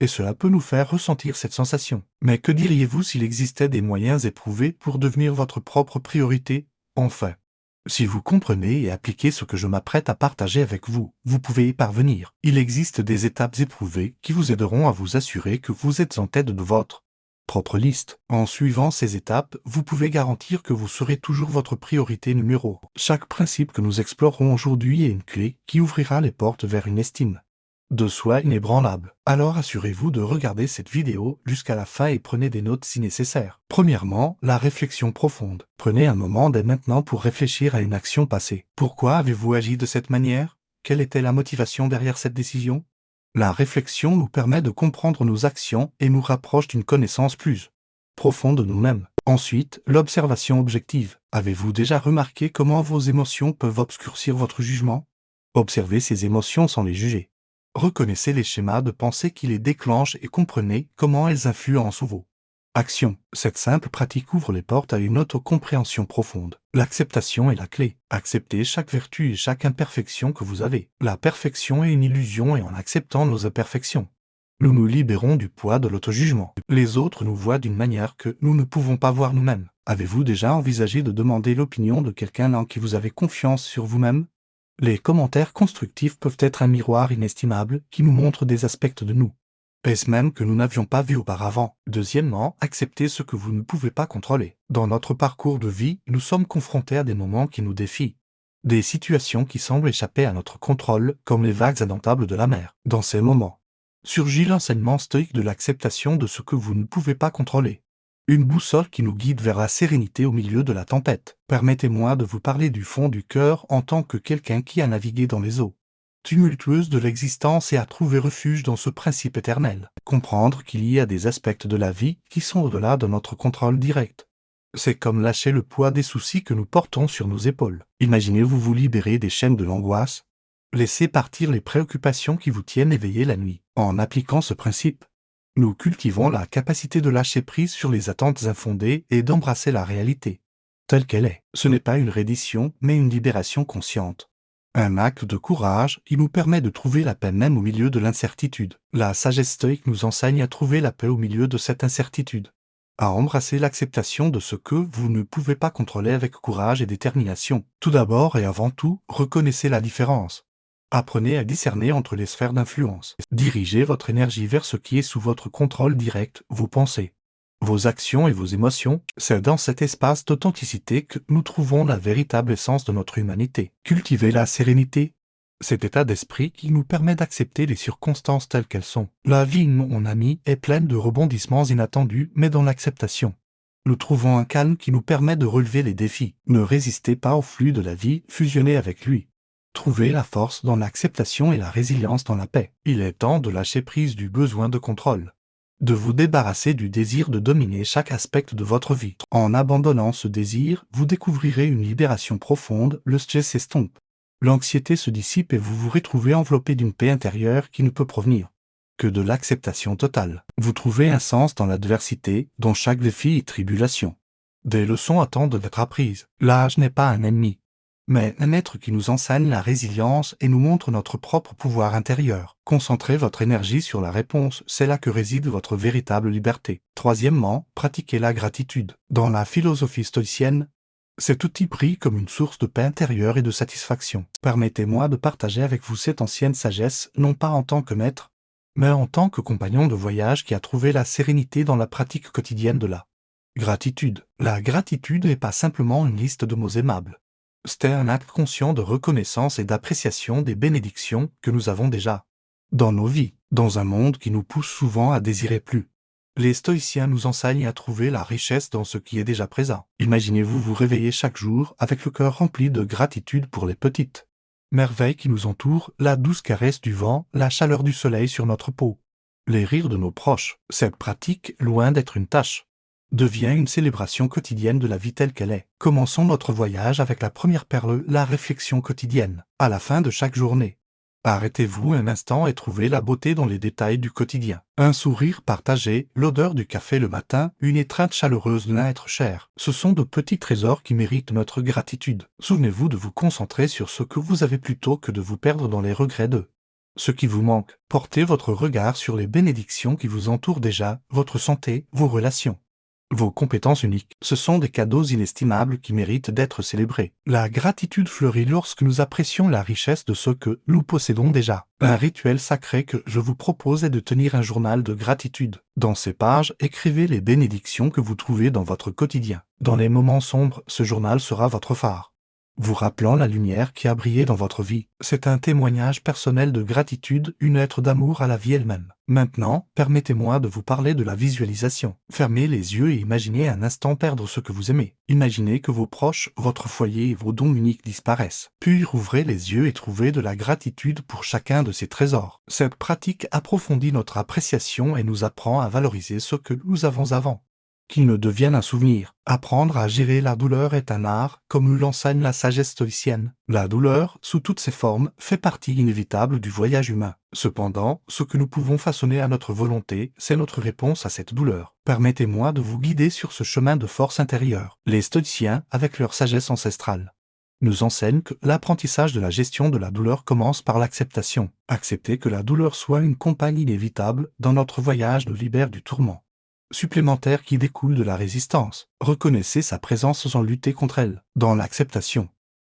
et cela peut nous faire ressentir cette sensation. Mais que diriez-vous s'il existait des moyens éprouvés pour devenir votre propre priorité, enfin? Si vous comprenez et appliquez ce que je m'apprête à partager avec vous, vous pouvez y parvenir. Il existe des étapes éprouvées qui vous aideront à vous assurer que vous êtes en tête de votre propre liste. En suivant ces étapes, vous pouvez garantir que vous serez toujours votre priorité numéro 1. Chaque principe que nous explorerons aujourd'hui est une clé qui ouvrira les portes vers une estime de soi inébranlable. Alors assurez-vous de regarder cette vidéo jusqu'à la fin et prenez des notes si nécessaire. Premièrement, la réflexion profonde. Prenez un moment dès maintenant pour réfléchir à une action passée. Pourquoi avez-vous agi de cette manière? Quelle était la motivation derrière cette décision? La réflexion nous permet de comprendre nos actions et nous rapproche d'une connaissance plus profonde de nous-mêmes. Ensuite, l'observation objective. Avez-vous déjà remarqué comment vos émotions peuvent obscurcir votre jugement? Observez ces émotions sans les juger. Reconnaissez les schémas de pensée qui les déclenchent et comprenez comment elles influencent vos actions. Cette simple pratique ouvre les portes à une autocompréhension profonde. L'acceptation est la clé. Acceptez chaque vertu et chaque imperfection que vous avez. La perfection est une illusion et en acceptant nos imperfections, nous nous libérons du poids de l'auto-jugement. Les autres nous voient d'une manière que nous ne pouvons pas voir nous-mêmes. Avez-vous déjà envisagé de demander l'opinion de quelqu'un en qui vous avez confiance sur vous-même? Les commentaires constructifs peuvent être un miroir inestimable qui nous montre des aspects de nous, est-ce même que nous n'avions pas vu auparavant. Deuxièmement, acceptez ce que vous ne pouvez pas contrôler. Dans notre parcours de vie, nous sommes confrontés à des moments qui nous défient, des situations qui semblent échapper à notre contrôle, comme les vagues indomptables de la mer. Dans ces moments, surgit l'enseignement stoïque de l'acceptation de ce que vous ne pouvez pas contrôler. Une boussole qui nous guide vers la sérénité au milieu de la tempête. Permettez-moi de vous parler du fond du cœur en tant que quelqu'un qui a navigué dans les eaux tumultueuses de l'existence et a trouvé refuge dans ce principe éternel. Comprendre qu'il y a des aspects de la vie qui sont au-delà de notre contrôle direct. C'est comme lâcher le poids des soucis que nous portons sur nos épaules. Imaginez-vous vous libérer des chaînes de l'angoisse. Laissez partir les préoccupations qui vous tiennent éveillés la nuit. En appliquant ce principe, nous cultivons la capacité de lâcher prise sur les attentes infondées et d'embrasser la réalité telle qu'elle est. Ce n'est pas une reddition, mais une libération consciente. Un acte de courage qui nous permet de trouver la paix même au milieu de l'incertitude. La sagesse stoïque nous enseigne à trouver la paix au milieu de cette incertitude, à embrasser l'acceptation de ce que vous ne pouvez pas contrôler avec courage et détermination. Tout d'abord et avant tout, reconnaissez la différence. Apprenez à discerner entre les sphères d'influence. Dirigez votre énergie vers ce qui est sous votre contrôle direct, vos pensées, vos actions et vos émotions. C'est dans cet espace d'authenticité que nous trouvons la véritable essence de notre humanité. Cultivez la sérénité, cet état d'esprit qui nous permet d'accepter les circonstances telles qu'elles sont. La vie, mon ami, est pleine de rebondissements inattendus, mais dans l'acceptation, nous trouvons un calme qui nous permet de relever les défis. Ne résistez pas au flux de la vie, fusionnez avec lui. Trouvez la force dans l'acceptation et la résilience dans la paix. Il est temps de lâcher prise du besoin de contrôle, de vous débarrasser du désir de dominer chaque aspect de votre vie. En abandonnant ce désir, vous découvrirez une libération profonde, le stress s'estompe, l'anxiété se dissipe et vous vous retrouvez enveloppé d'une paix intérieure qui ne peut provenir que de l'acceptation totale. Vous trouvez un sens dans l'adversité, dont chaque défi est tribulation. Des leçons attendent d'être apprises. L'âge n'est pas un ennemi, mais un être qui nous enseigne la résilience et nous montre notre propre pouvoir intérieur. Concentrez votre énergie sur la réponse, c'est là que réside votre véritable liberté. Troisièmement, pratiquez la gratitude. Dans la philosophie stoïcienne, cet outil brille comme une source de paix intérieure et de satisfaction. Permettez-moi de partager avec vous cette ancienne sagesse, non pas en tant que maître, mais en tant que compagnon de voyage qui a trouvé la sérénité dans la pratique quotidienne de la gratitude. La gratitude n'est pas simplement une liste de mots aimables. C'est un acte conscient de reconnaissance et d'appréciation des bénédictions que nous avons déjà dans nos vies, dans un monde qui nous pousse souvent à désirer plus. Les stoïciens nous enseignent à trouver la richesse dans ce qui est déjà présent. Imaginez-vous vous réveiller chaque jour avec le cœur rempli de gratitude pour les petites merveilles qui nous entourent, la douce caresse du vent, la chaleur du soleil sur notre peau, les rires de nos proches. Cette pratique, loin d'être une tâche, devient une célébration quotidienne de la vie telle qu'elle est. Commençons notre voyage avec la première perle, la réflexion quotidienne. À la fin de chaque journée, arrêtez-vous un instant et trouvez la beauté dans les détails du quotidien. Un sourire partagé, l'odeur du café le matin, une étreinte chaleureuse d'un être cher. Ce sont de petits trésors qui méritent notre gratitude. Souvenez-vous de vous concentrer sur ce que vous avez plutôt que de vous perdre dans les regrets d'eux. ce qui vous manque. Portez votre regard sur les bénédictions qui vous entourent déjà, votre santé, vos relations. Vos compétences uniques, ce sont des cadeaux inestimables qui méritent d'être célébrés. La gratitude fleurit lorsque nous apprécions la richesse de ce que nous possédons déjà. Un rituel sacré que je vous propose est de tenir un journal de gratitude. Dans ces pages, écrivez les bénédictions que vous trouvez dans votre quotidien. Dans les moments sombres, ce journal sera votre phare, vous rappelant la lumière qui a brillé dans votre vie. C'est un témoignage personnel de gratitude, une lettre d'amour à la vie elle-même. Maintenant, permettez-moi de vous parler de la visualisation. Fermez les yeux et imaginez un instant perdre ce que vous aimez. Imaginez que vos proches, votre foyer et vos dons uniques disparaissent. Puis rouvrez les yeux et trouvez de la gratitude pour chacun de ces trésors. Cette pratique approfondit notre appréciation et nous apprend à valoriser ce que nous avons avant, qu'il ne devienne un souvenir. Apprendre à gérer la douleur est un art, comme nous l'enseigne la sagesse stoïcienne. La douleur, sous toutes ses formes, fait partie inévitable du voyage humain. Cependant, ce que nous pouvons façonner à notre volonté, c'est notre réponse à cette douleur. Permettez-moi de vous guider sur ce chemin de force intérieure. Les stoïciens, avec leur sagesse ancestrale, nous enseignent que l'apprentissage de la gestion de la douleur commence par l'acceptation. Accepter que la douleur soit une compagne inévitable dans notre voyage nous libère du tourment supplémentaire qui découle de la résistance. Reconnaissez sa présence sans lutter contre elle. Dans l'acceptation,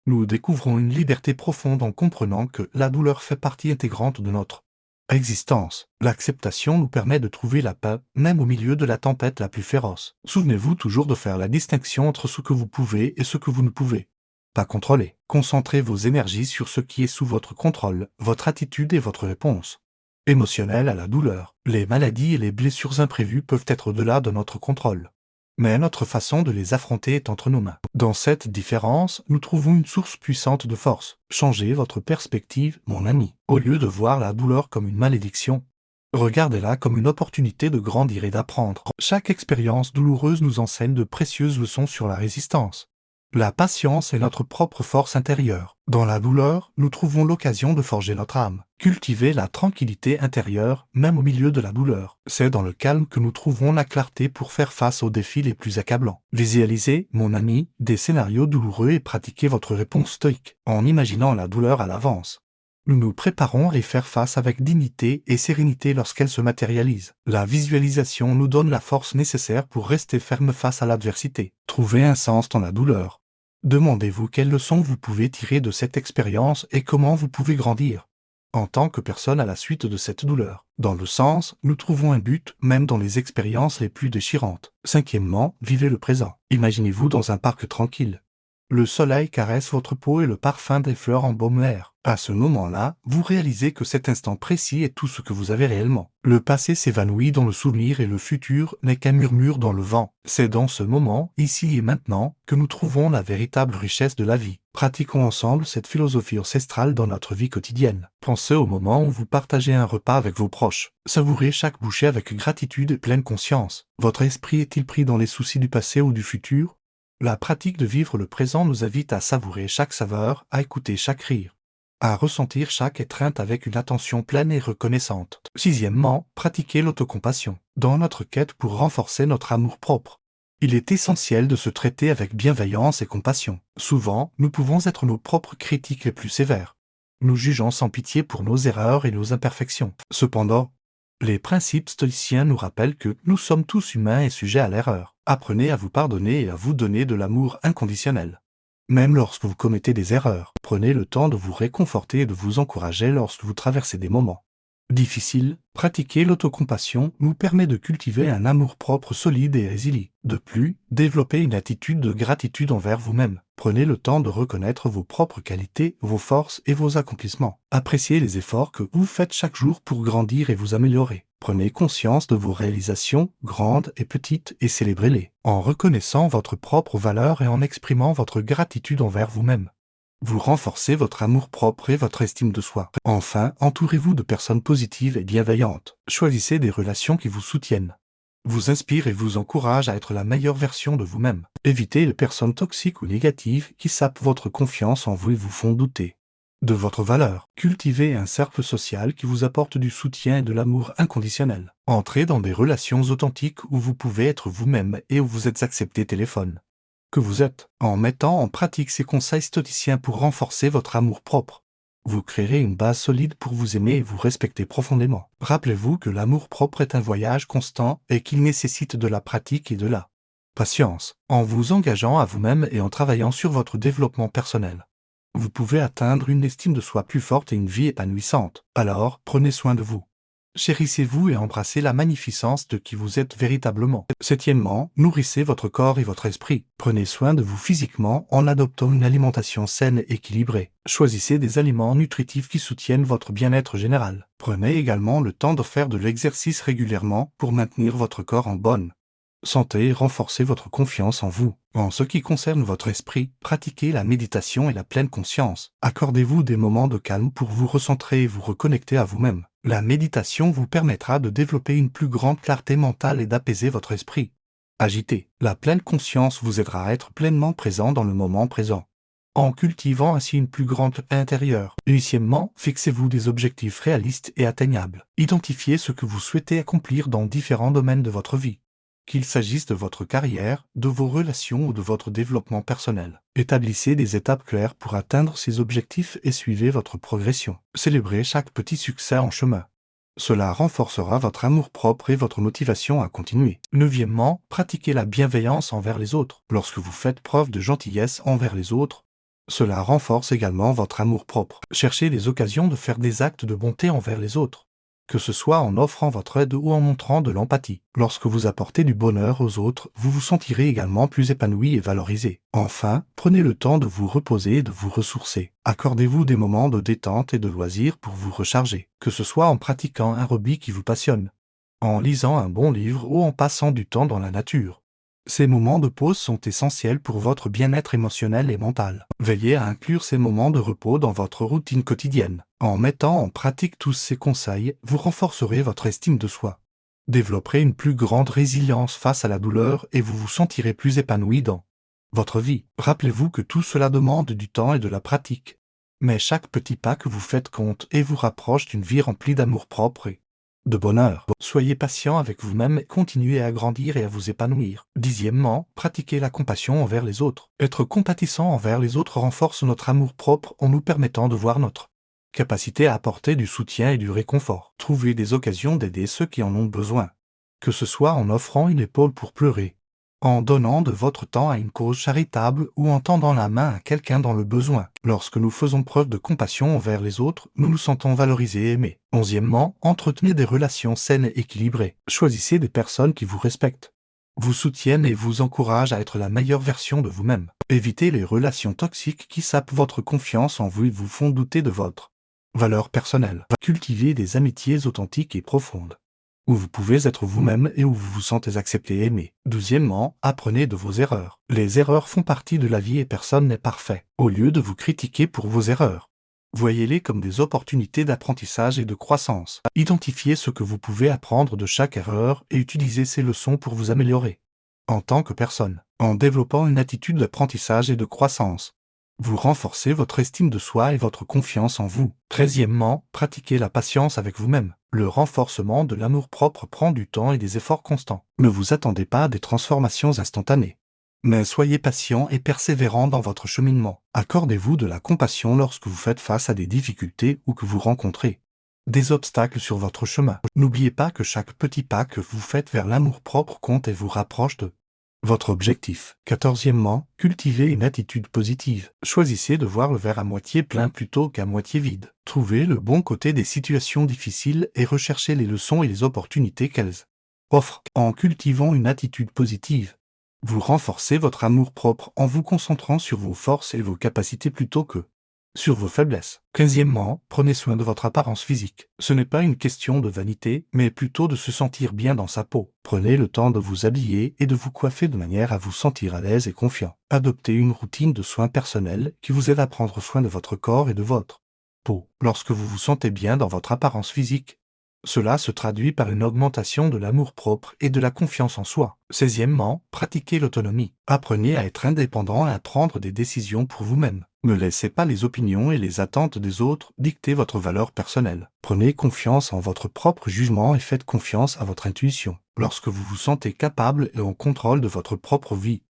nous découvrons une liberté profonde en comprenant que la douleur fait partie intégrante de notre existence. L'acceptation nous permet de trouver la paix, même au milieu de la tempête la plus féroce. Souvenez-vous toujours de faire la distinction entre ce que vous pouvez et ce que vous ne pouvez pas contrôler. Concentrez vos énergies sur ce qui est sous votre contrôle, votre attitude et votre réponse émotionnelle à la douleur. Les maladies et les blessures imprévues peuvent être au-delà de notre contrôle, mais notre façon de les affronter est entre nos mains. Dans cette différence, nous trouvons une source puissante de force. Changez votre perspective, mon ami. Au lieu de voir la douleur comme une malédiction, regardez-la comme une opportunité de grandir et d'apprendre. Chaque expérience douloureuse nous enseigne de précieuses leçons sur la résistance, la patience et notre propre force intérieure. Dans la douleur, nous trouvons l'occasion de forger notre âme. Cultiver la tranquillité intérieure, même au milieu de la douleur. C'est dans le calme que nous trouvons la clarté pour faire face aux défis les plus accablants. Visualisez, mon ami, des scénarios douloureux et pratiquez votre réponse stoïque, en imaginant la douleur à l'avance. Nous nous préparons à y faire face avec dignité et sérénité lorsqu'elle se matérialise. La visualisation nous donne la force nécessaire pour rester ferme face à l'adversité. Trouvez un sens dans la douleur. Demandez-vous quelles leçons vous pouvez tirer de cette expérience et comment vous pouvez grandir en tant que personne à la suite de cette douleur. Dans le sens, nous trouvons un but, même dans les expériences les plus déchirantes. Cinquièmement, vivez le présent. Imaginez-vous dans un parc tranquille. Le soleil caresse votre peau et le parfum des fleurs embaume l'air. À ce moment-là, vous réalisez que cet instant précis est tout ce que vous avez réellement. Le passé s'évanouit dans le souvenir et le futur n'est qu'un murmure dans le vent. C'est dans ce moment, ici et maintenant, que nous trouvons la véritable richesse de la vie. Pratiquons ensemble cette philosophie ancestrale dans notre vie quotidienne. Pensez au moment où vous partagez un repas avec vos proches. Savourez chaque bouchée avec gratitude et pleine conscience. Votre esprit est-il pris dans les soucis du passé ou du futur? La pratique de vivre le présent nous invite à savourer chaque saveur, à écouter chaque rire, à ressentir chaque étreinte avec une attention pleine et reconnaissante. Sixièmement, pratiquer l'autocompassion. Dans notre quête pour renforcer notre amour-propre, il est essentiel de se traiter avec bienveillance et compassion. Souvent, nous pouvons être nos propres critiques les plus sévères, nous jugeant sans pitié pour nos erreurs et nos imperfections. Cependant, les principes stoïciens nous rappellent que nous sommes tous humains et sujets à l'erreur. Apprenez à vous pardonner et à vous donner de l'amour inconditionnel. Même lorsque vous commettez des erreurs, prenez le temps de vous réconforter et de vous encourager lorsque vous traversez des moments difficiles. Pratiquer l'autocompassion nous permet de cultiver un amour-propre solide et résilient. De plus, développez une attitude de gratitude envers vous-même. Prenez le temps de reconnaître vos propres qualités, vos forces et vos accomplissements. Appréciez les efforts que vous faites chaque jour pour grandir et vous améliorer. Prenez conscience de vos réalisations, grandes et petites, et célébrez-les, en reconnaissant votre propre valeur et en exprimant votre gratitude envers vous-même. Vous renforcez votre amour-propre et votre estime de soi. Enfin, entourez-vous de personnes positives et bienveillantes. Choisissez des relations qui vous soutiennent, vous inspirent et vous encouragent à être la meilleure version de vous-même. Évitez les personnes toxiques ou négatives qui sapent votre confiance en vous et vous font douter de votre valeur. Cultivez un cercle social qui vous apporte du soutien et de l'amour inconditionnel. Entrez dans des relations authentiques où vous pouvez être vous-même et où vous êtes accepté que vous êtes, en mettant en pratique ces conseils stoïciens pour renforcer votre amour-propre. Vous créerez une base solide pour vous aimer et vous respecter profondément. Rappelez-vous que l'amour-propre est un voyage constant et qu'il nécessite de la pratique et de la patience. En vous engageant à vous-même et en travaillant sur votre développement personnel, vous pouvez atteindre une estime de soi plus forte et une vie épanouissante. Alors, prenez soin de vous. Chérissez-vous et embrassez la magnificence de qui vous êtes véritablement. Septièmement, nourrissez votre corps et votre esprit. Prenez soin de vous physiquement en adoptant une alimentation saine et équilibrée. Choisissez des aliments nutritifs qui soutiennent votre bien-être général. Prenez également le temps de faire de l'exercice régulièrement pour maintenir votre corps en bonne santé et renforcer votre confiance en vous. En ce qui concerne votre esprit, pratiquez la méditation et la pleine conscience. Accordez-vous des moments de calme pour vous recentrer et vous reconnecter à vous-même. La méditation vous permettra de développer une plus grande clarté mentale et d'apaiser votre esprit agité. La pleine conscience vous aidera à être pleinement présent dans le moment présent, en cultivant ainsi une plus grande paix intérieure. Huitièmement, fixez-vous des objectifs réalistes et atteignables. Identifiez ce que vous souhaitez accomplir dans différents domaines de votre vie, qu'il s'agisse de votre carrière, de vos relations ou de votre développement personnel. Établissez des étapes claires pour atteindre ces objectifs et suivez votre progression. Célébrez chaque petit succès en chemin. Cela renforcera votre amour-propre et votre motivation à continuer. Neuvièmement, pratiquez la bienveillance envers les autres. Lorsque vous faites preuve de gentillesse envers les autres, cela renforce également votre amour-propre. Cherchez des occasions de faire des actes de bonté envers les autres, que ce soit en offrant votre aide ou en montrant de l'empathie. Lorsque vous apportez du bonheur aux autres, vous vous sentirez également plus épanoui et valorisé. Enfin, prenez le temps de vous reposer et de vous ressourcer. Accordez-vous des moments de détente et de loisirs pour vous recharger, que ce soit en pratiquant un hobby qui vous passionne, en lisant un bon livre ou en passant du temps dans la nature. Ces moments de pause sont essentiels pour votre bien-être émotionnel et mental. Veillez à inclure ces moments de repos dans votre routine quotidienne. En mettant en pratique tous ces conseils, vous renforcerez votre estime de soi, développerez une plus grande résilience face à la douleur et vous vous sentirez plus épanoui dans votre vie. Rappelez-vous que tout cela demande du temps et de la pratique. Mais chaque petit pas que vous faites compte et vous rapproche d'une vie remplie d'amour-propre et de bonheur. Soyez patient avec vous-même et continuez à grandir et à vous épanouir. Dixièmement, pratiquez la compassion envers les autres. Être compatissant envers les autres renforce notre amour-propre en nous permettant de voir notre capacité à apporter du soutien et du réconfort. Trouvez des occasions d'aider ceux qui en ont besoin, que ce soit en offrant une épaule pour pleurer, en donnant de votre temps à une cause charitable ou en tendant la main à quelqu'un dans le besoin. Lorsque nous faisons preuve de compassion envers les autres, nous nous sentons valorisés et aimés. Onzièmement, entretenez des relations saines et équilibrées. Choisissez des personnes qui vous respectent, vous soutiennent et vous encouragent à être la meilleure version de vous-même. Évitez les relations toxiques qui sapent votre confiance en vous et vous font douter de votre valeur personnelle. Cultivez des amitiés authentiques et profondes, où vous pouvez être vous-même et où vous vous sentez accepté et aimé. Douzièmement, apprenez de vos erreurs. Les erreurs font partie de la vie et personne n'est parfait. Au lieu de vous critiquer pour vos erreurs, voyez-les comme des opportunités d'apprentissage et de croissance. Identifiez ce que vous pouvez apprendre de chaque erreur et utilisez ces leçons pour vous améliorer en tant que personne. En développant une attitude d'apprentissage et de croissance, vous renforcez votre estime de soi et votre confiance en vous. Treizièmement, pratiquez la patience avec vous-même. Le renforcement de l'amour-propre prend du temps et des efforts constants. Ne vous attendez pas à des transformations instantanées, mais soyez patient et persévérant dans votre cheminement. Accordez-vous de la compassion lorsque vous faites face à des difficultés ou que vous rencontrez des obstacles sur votre chemin. N'oubliez pas que chaque petit pas que vous faites vers l'amour-propre compte et vous rapproche de votre objectif. Quatorzièmement, cultivez une attitude positive. Choisissez de voir le verre à moitié plein plutôt qu'à moitié vide. Trouvez le bon côté des situations difficiles et recherchez les leçons et les opportunités qu'elles offrent. En cultivant une attitude positive, vous renforcez votre amour-propre en vous concentrant sur vos forces et vos capacités plutôt que sur vos faiblesses. Quinzièmement, prenez soin de votre apparence physique. Ce n'est pas une question de vanité, mais plutôt de se sentir bien dans sa peau. Prenez le temps de vous habiller et de vous coiffer de manière à vous sentir à l'aise et confiant. Adoptez une routine de soins personnels qui vous aide à prendre soin de votre corps et de votre peau. Lorsque vous vous sentez bien dans votre apparence physique, cela se traduit par une augmentation de l'amour-propre et de la confiance en soi. Seizièmement, pratiquez l'autonomie. Apprenez à être indépendant et à prendre des décisions pour vous-même. Ne laissez pas les opinions et les attentes des autres dicter votre valeur personnelle. Prenez confiance en votre propre jugement et faites confiance à votre intuition. Lorsque vous vous sentez capable et en contrôle de votre propre vie,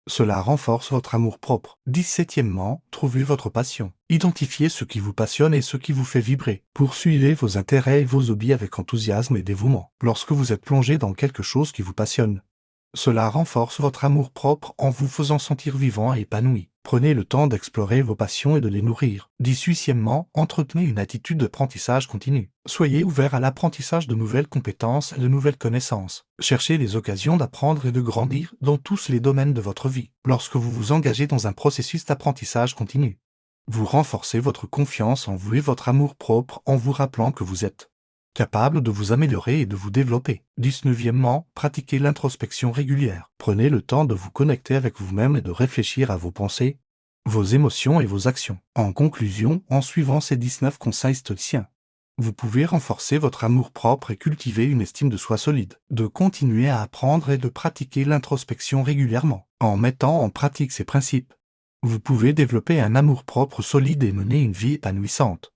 Cela renforce votre amour-propre. 17e, trouvez votre passion. Identifiez ce qui vous passionne et ce qui vous fait vibrer. Poursuivez vos intérêts et vos hobbies avec enthousiasme et dévouement. Lorsque vous êtes plongé dans quelque chose qui vous passionne, cela renforce votre amour-propre en vous faisant sentir vivant et épanoui. Prenez le temps d'explorer vos passions et de les nourrir. 18e, entretenez une attitude d'apprentissage continu. Soyez ouvert à l'apprentissage de nouvelles compétences et de nouvelles connaissances. Cherchez des occasions d'apprendre et de grandir dans tous les domaines de votre vie. Lorsque vous vous engagez dans un processus d'apprentissage continu, vous renforcez votre confiance en vous et votre amour-propre en vous rappelant que vous êtes capable de vous améliorer et de vous développer. 19e, pratiquez l'introspection régulière. Prenez le temps de vous connecter avec vous-même et de réfléchir à vos pensées, vos émotions et vos actions. En conclusion, en suivant ces 19 conseils stoïciens, vous pouvez renforcer votre amour-propre et cultiver une estime de soi solide. De continuer à apprendre et de pratiquer l'introspection régulièrement. En mettant en pratique ces principes, vous pouvez développer un amour-propre solide et mener une vie épanouissante.